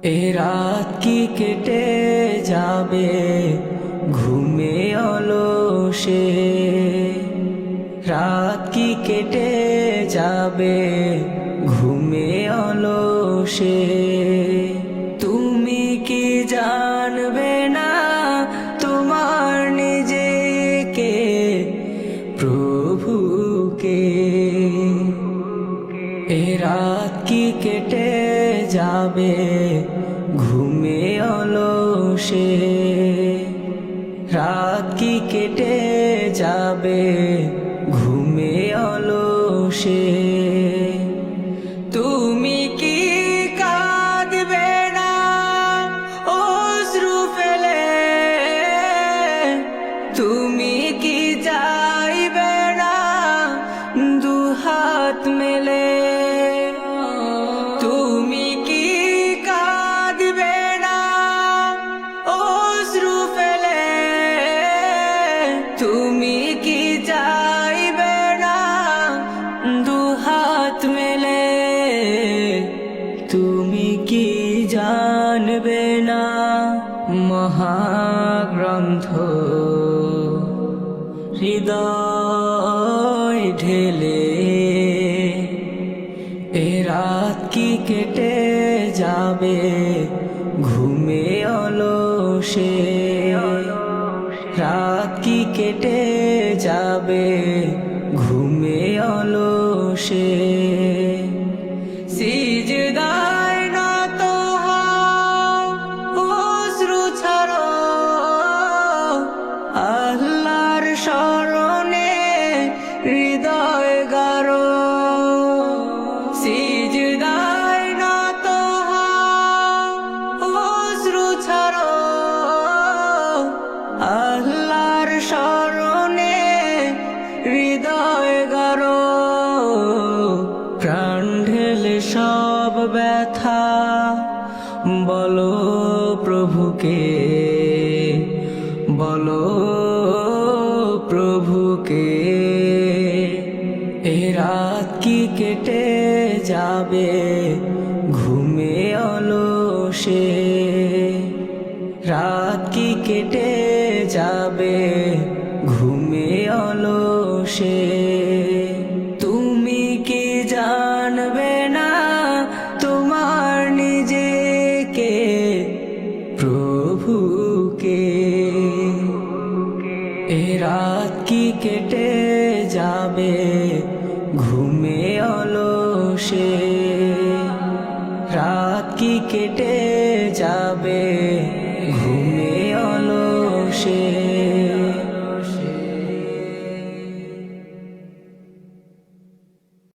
এ রাত কি কেটে যাবে ঘুমে অলসে, রাত কি কেটে যাবে ঘুমে অলসে। তুমি কি জানবে না তোমার নিজেকে, প্রভুকে? এ রাত কি কেটে যাবে ঘুমে অলসে, রাত কি কেটে যাবে ঘুমে অলসে। তুমি কি কাঁদবে না অশ্রু ফেলে, তুমি কি চাইবে না দুহাত মেলে? তুমি কি কাঁদবে না অশ্রু ফেলে, তুমি কি চাইবে না দুহাত মেলে? তুমি কি জানবে না মহাগ্রন্থ হৃদয় ঢেলে, এ রাত কি কেটে যাবে ঘুমে অলসে, রাত কি কেটে যাবে ঘুমে অলসে। সিজদায় নত হও, অশ্রু ছাড়ো, আল্লাহর শরণে হৃদয় গারো। সিজদায় নত হও, অশ্রু ছাড়ো, আল্লাহর শরণে হৃদয় গারো। প্রাণ ঢেলে সব ব্যথা বলো প্রভুকে, বলো প্রভুকে। এ রাত কি কেটে যাবে ঘুমে অলসে, রাত কি কেটে যাবে ঘুমে অলসে। তুমি কি জানবে না তোমার নিজেকে, প্রভুকে? এ রাত কি কেটে যাবে ঘুমে অলসে, রাত কি কেটে যাবে